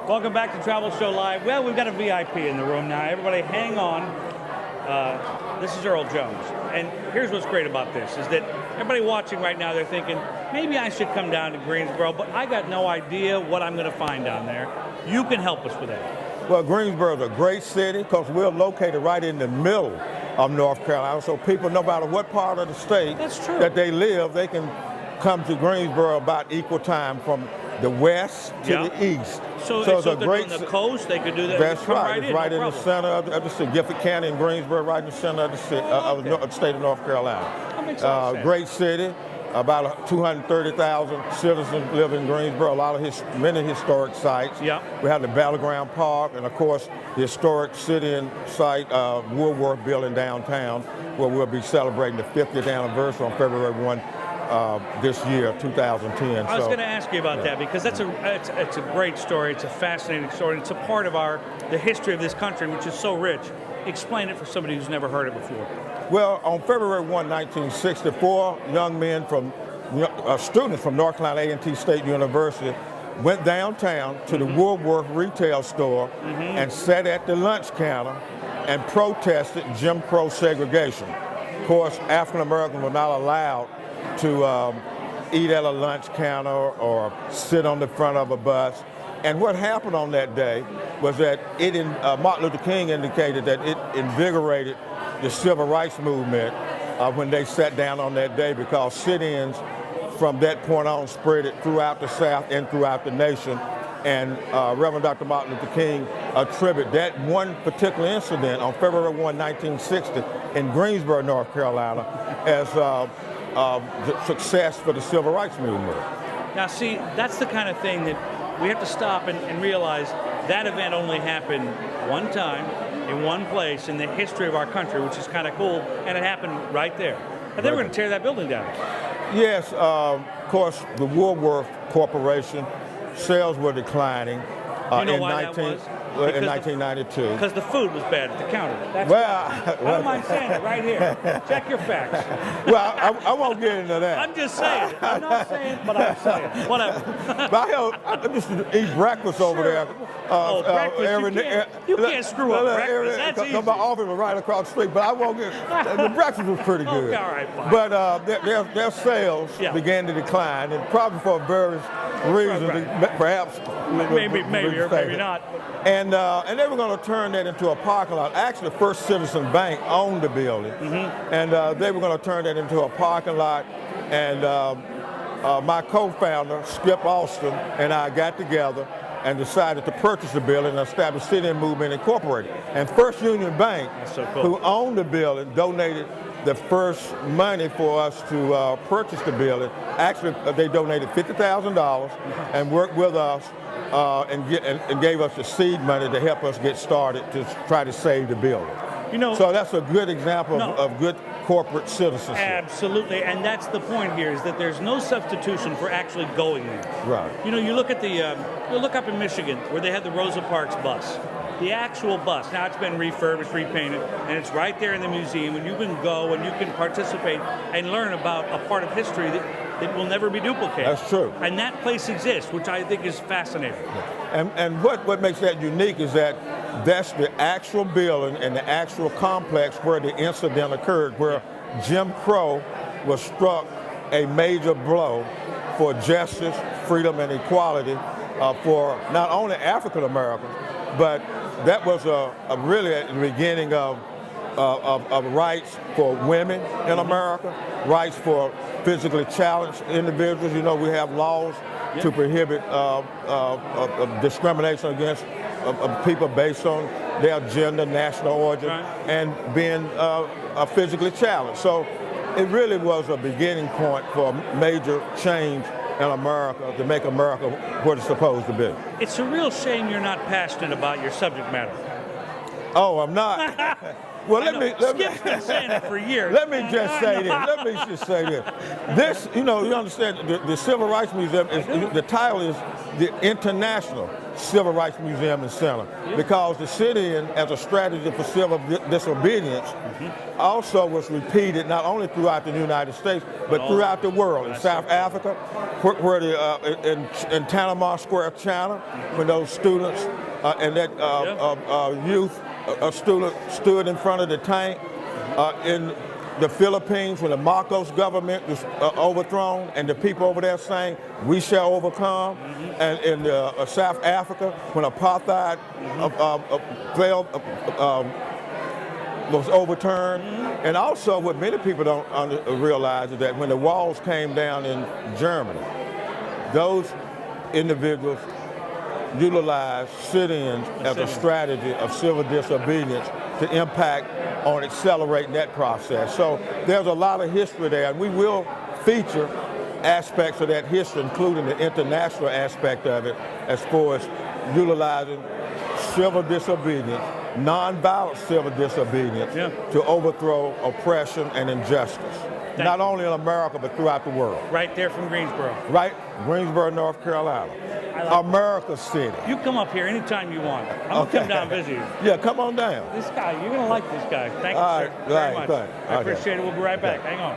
Welcome back to Travel Show Live. Well, we've got a VIP in the room now. Everybody hang on. This is Earl Jones. And here's what's great about this, is that everybody watching right now, they're thinking, maybe I should come down to Greensboro, but I got no idea what I'm going to find down there. You can help us with that. Well, Greensboro is a great city because we're located right in the middle of North Carolina. So people, no matter what part of the state that they live, they can come to Greensboro about equal time from the west to the east. So it's a they're great on the coast, they could do that. That's right. It's right no in the center of the city. Gifford County and Greensboro, right in the center of the city, of the state of North Carolina. That makes sense. Great city. About 230,000 citizens live in Greensboro. Many historic sites. Yeah. We have the Battleground Park, and of course the historic city and site Woolworth Building downtown, where we'll be celebrating the 50th anniversary on February 1. This year, 2010. I was going to ask you about that because it's a great story. It's a fascinating story. It's a part of the history of this country, which is so rich. Explain it for somebody who's never heard it before. Well, on February 1, 1964, young men students from North Carolina A&T State University went downtown to the Woolworth retail store and sat at the lunch counter and protested Jim Crow segregation. Of course, African Americans were not allowed to eat at a lunch counter or sit on the front of a bus. And what happened on that day was that Martin Luther King indicated that it invigorated the civil rights movement when they sat down on that day, because sit-ins from that point on spread it throughout the South and throughout the nation. And Reverend Dr. Martin Luther King attributed that one particular incident on February 1, 1960 in Greensboro, North Carolina, as the success for the civil rights movement. Now, see, that's the kind of thing that we have to stop and realize that event only happened one time in one place in the history of our country, which is kind of cool, and it happened right there. And they were going to tear that building down. Yes, of course, the Woolworth Corporation sales were declining. You know why that was? In 1992. Because the food was bad at the counter. I don't mind saying it right here. Check your facts. Well, I won't get into that. I'm just saying it. I'm not saying it, but I'm saying it. Whatever. But I used to eat breakfast over there. Breakfast, you can't screw up breakfast. That's easy. My office was right across the street, but I won't get. The breakfast was pretty good. Okay, all right, fine. But their sales began to decline, and probably for various reasons, perhaps. Maybe or maybe not. And they were going to turn that into a parking lot. Actually, First Citizen Bank owned the building, and they were going to turn that into a parking lot. And my co-founder, Skip Austin, and I got together and decided to purchase the building and establish City Movement Incorporated. And First Union Bank, who owned the building, donated the first money for us to purchase the building. Actually, they donated $50,000 and worked with us and gave us the seed money to help us get started to try to save the building. So that's a good example of good corporate citizenship. Absolutely, and that's the point here, is that there's no substitution for actually going there. Right. You look at you look up in Michigan where they had the Rosa Parks bus. The actual bus, now it's been refurbished, repainted, and it's right there in the museum, and you can go and you can participate and learn about a part of history that will never be duplicated. That's true. And that place exists, which I think is fascinating. And what makes that unique is that that's the actual building and the actual complex where the incident occurred, where Jim Crow was struck a major blow for justice, freedom, and equality for not only African Americans, but that was really at the beginning of rights for women in America, rights for physically challenged individuals. We have laws to prohibit discrimination against people based on their gender, national origin, and being physically challenged. So it really was a beginning point for a major change in America to make America what it's supposed to be. It's a real shame you're not passionate about your subject matter. Oh, I'm not. Well, Skip's been saying it for years. Let me just say this. Let me just say this. This, you understand, the Civil Rights Museum, the title is the International Civil Rights Museum and Center, because the sit-in as a strategy for civil disobedience also was repeated not only throughout the United States, but throughout the world. In South Africa, where in Panama Square, China, when those students and that youth student stood in front of the tank. In the Philippines, when the Marcos government was overthrown, and the people over there saying, "We shall overcome," and in South Africa, when apartheid was overturned, and also what many people don't realize is that when the walls came down in Germany, those individuals utilized sit-ins as a strategy of civil disobedience to impact on accelerating that process. So there's a lot of history there, and we will feature aspects of that history, including the international aspect of it, as far as utilizing civil disobedience, nonviolent civil disobedience, to overthrow oppression and injustice. Not only in America, but throughout the world. Right there from Greensboro. Right, Greensboro, North Carolina. America's city. You come up here anytime you want. I'm going to come down and visit you. Yeah, come on down. This guy, you're going to like this guy. Thank you, sir, very much. I appreciate it. We'll be right back. Hang on.